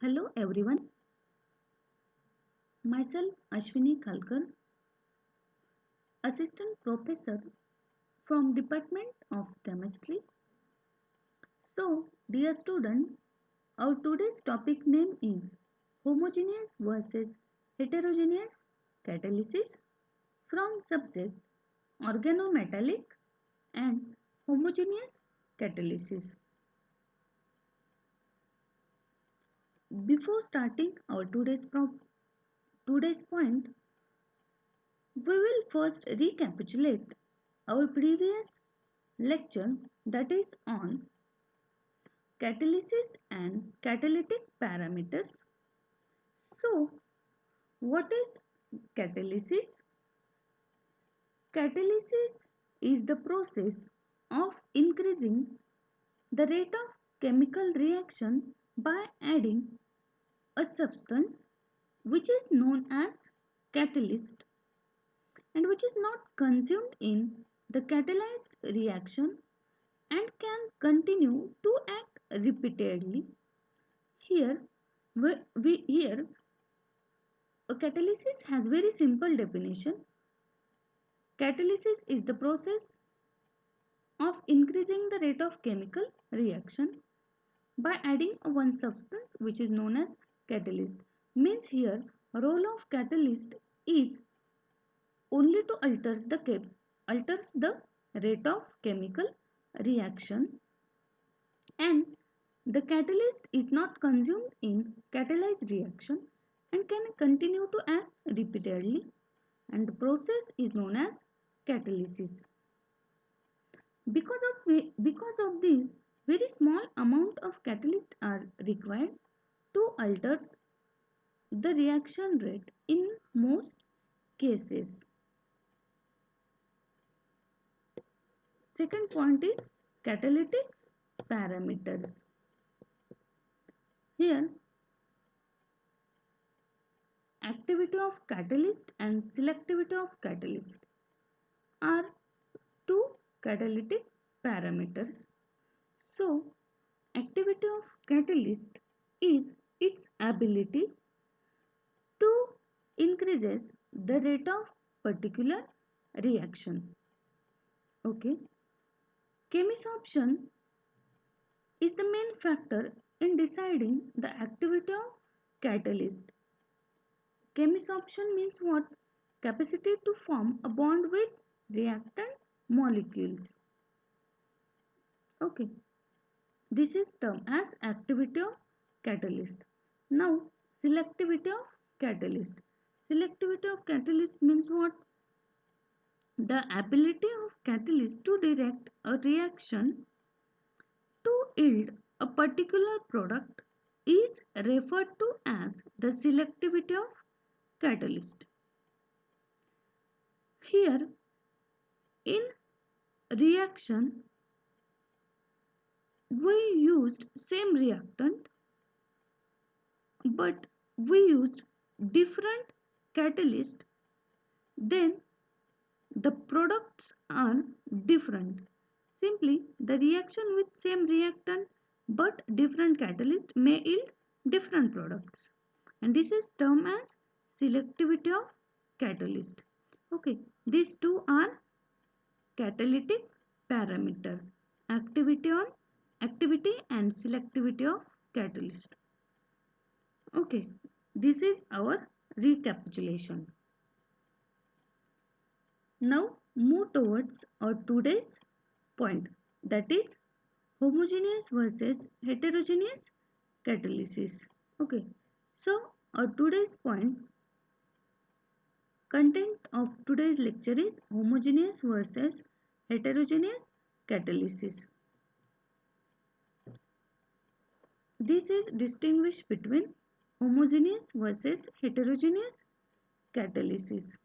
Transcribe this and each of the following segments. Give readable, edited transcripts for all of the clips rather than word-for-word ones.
Hello everyone, myself Ashwini Khalkar, Assistant Professor from Department of Chemistry. So, dear student, our today's topic name is homogeneous versus heterogeneous catalysis from subject organometallic and homogeneous catalysis. Before starting our today's point, we will first recapitulate our previous lecture, that is on catalysis and catalytic parameters. So, what is catalysis? Catalysis is the process of increasing the rate of chemical reaction by adding a substance which is known as catalyst and which is not consumed in the catalyzed reaction and can continue to act repeatedly. Here, here a catalysis has very simple definition. Catalysis is the process of increasing the rate of chemical reaction by adding one substance which is known as catalyst. Means here role of catalyst is only to alters the rate of chemical reaction, and the catalyst is not consumed in catalyzed reaction and can continue to act repeatedly, and the process is known as catalysis. Because of this, very small amount of catalyst are required to alter the reaction rate in most cases. Second point is catalytic parameters. Here, activity of catalyst and selectivity of catalyst are two catalytic parameters. So, activity of catalyst is its ability to increases the rate of particular reaction. Okay. Chemisorption is the main factor in deciding the activity of catalyst. Chemisorption means what? Capacity to form a bond with reactant molecules. Okay. This is termed as activity of catalyst. Now, selectivity of catalyst. Selectivity of catalyst means what? The ability of catalyst to direct a reaction to yield a particular product is referred to as the selectivity of catalyst. Here, in reaction, we used same reactant but we used different catalyst, then the products are different. Simply, the reaction with same reactant but different catalyst may yield different products, and this is termed as selectivity of catalyst. Okay, these two are catalytic parameter, activity and selectivity of catalyst. Okay, this is our recapitulation. Now move towards our today's point, that is homogeneous versus heterogeneous catalysis. Okay, so our today's point, content of today's lecture is homogeneous versus heterogeneous catalysis. This is distinguished between homogeneous versus heterogeneous catalysis.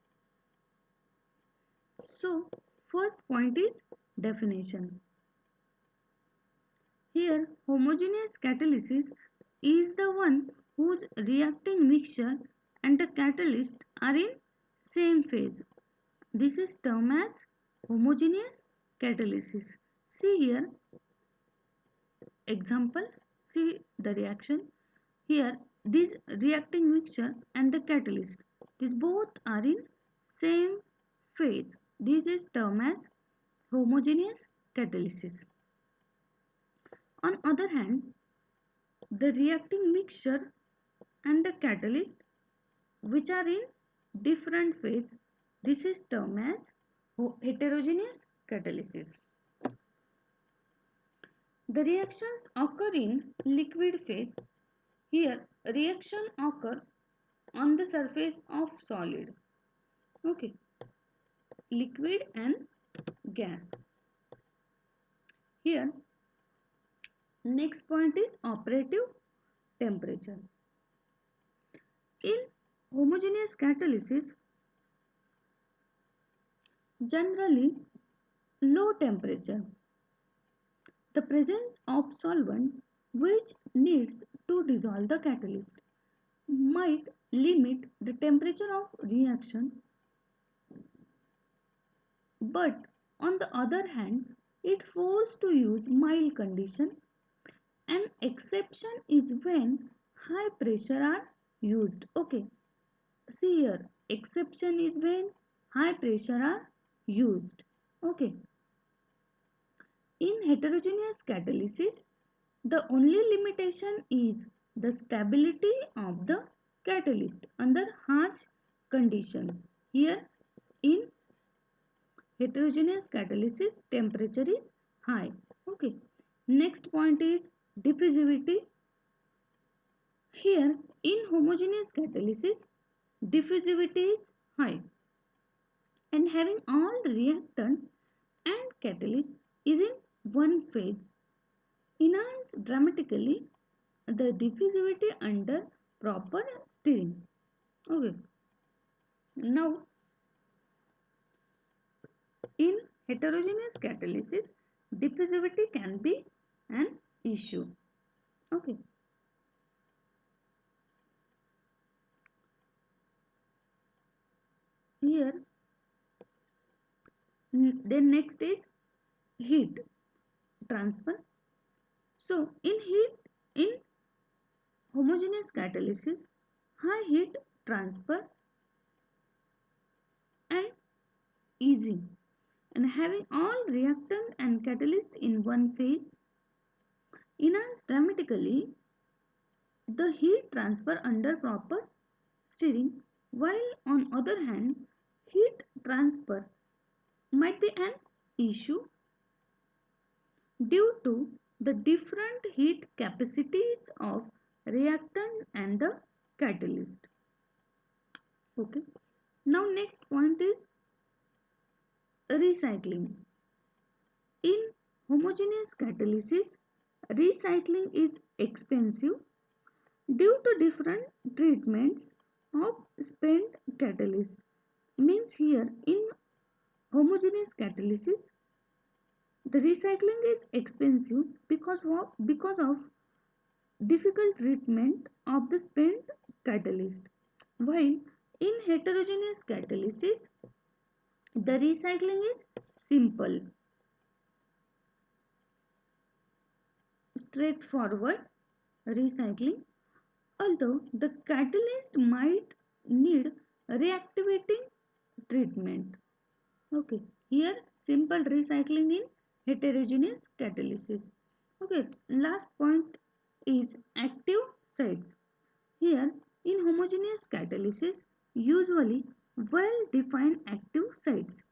So, first point is definition. Here, homogeneous catalysis is the one whose reacting mixture and the catalyst are in same phase. This is termed as homogeneous catalysis. See here, example, see the reaction. Here, this reacting mixture and the catalyst, these both are in same phase. This is termed as homogeneous catalysis. On other hand, the reacting mixture and the catalyst which are in different phase, this is termed as heterogeneous catalysis. The reactions occur in liquid phase. Here, reaction occur on the surface of solid. Okay, liquid and gas. Here, next point is operative temperature. In homogeneous catalysis, generally low temperature, the presence of solvent which needs to dissolve the catalyst might limit the temperature of reaction, but on the other hand, it forced to use mild condition. An exception is when high pressure are used. Okay, see here, exception is when high pressure are used. Okay, in heterogeneous catalysis, the only limitation is the stability of the catalyst under harsh condition. Here in heterogeneous catalysis, temperature is high. Okay. Next point is diffusivity. Here in homogeneous catalysis, diffusivity is high and having all reactants and catalyst is in one phase. Enhance dramatically the diffusivity under proper stirring. Okay. Now in heterogeneous catalysis, diffusivity can be an issue. Okay. Here, then next is heat transfer. So, in homogeneous catalysis, high heat transfer and easy and having all reactant and catalyst in one phase enhance dramatically the heat transfer under proper stirring, while on other hand heat transfer might be an issue due to the different heat capacities of reactant and the catalyst. Okay. Now next point is recycling. In homogeneous catalysis, recycling is expensive due to different treatments of spent catalyst. Means here in homogeneous catalysis, the recycling is expensive because of difficult treatment of the spent catalyst. While in heterogeneous catalysis, the recycling is simple, straightforward recycling, although the catalyst might need reactivating treatment. Okay, here simple recycling in heterogeneous catalysis. Okay, last point is active sites. Here in homogeneous catalysis, usually well-defined active sites.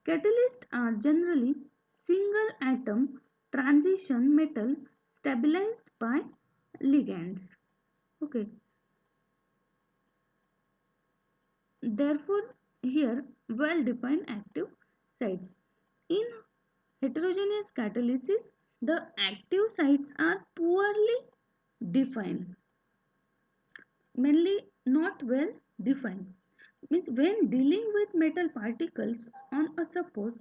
Catalysts are generally single atom transition metal stabilized by ligands. Okay, therefore here well-defined active sites. In heterogeneous catalysis, the active sites are poorly defined, mainly not well defined. Means when dealing with metal particles on a support,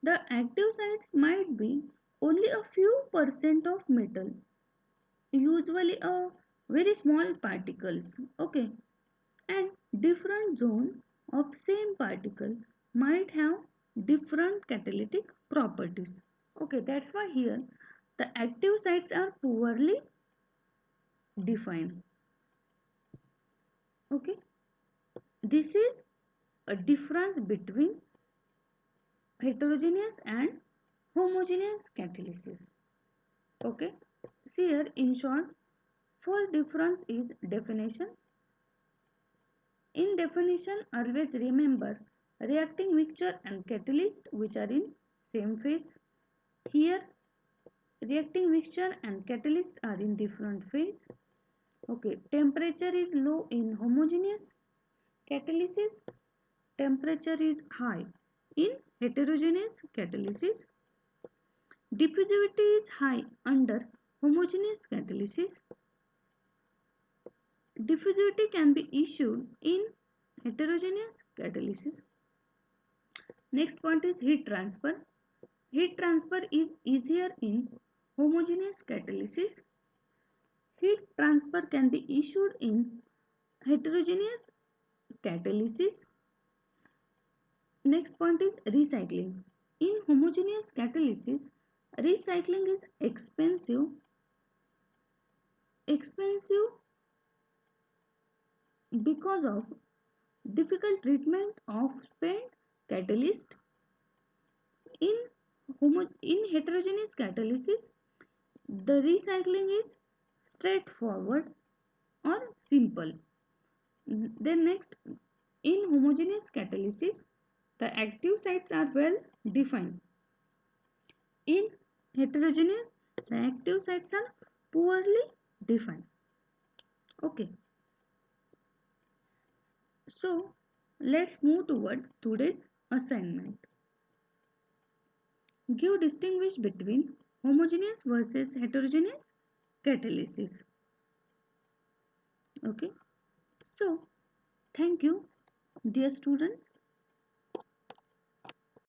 the active sites might be only a few percent of metal, usually a very small particles. Okay, and different zones of same particle might have different catalytic properties. Okay, that's why here the active sites are poorly define. Okay, this is a difference between heterogeneous and homogeneous catalysis. Okay, see here in short, first difference is definition. In definition, always remember reacting mixture and catalyst which are in same phase. Here reacting mixture and catalyst are in different phase. Okay, temperature is low in homogeneous catalysis, temperature is high in heterogeneous catalysis, diffusivity is high under homogeneous catalysis, diffusivity can be issued in heterogeneous catalysis. Next point is heat transfer. Heat transfer is easier in homogeneous catalysis. Heat transfer can be issued in heterogeneous catalysis. Next point is recycling. In homogeneous catalysis, recycling is expensive because of difficult treatment of spent catalyst. In heterogeneous catalysis, the recycling is straightforward or simple. Then next, in homogeneous catalysis, the active sites are well defined. In heterogeneous, the active sites are poorly defined. Okay. So, let's move toward today's assignment. Give distinguish between homogeneous versus heterogeneous catalysis. Okay. So, thank you, dear students.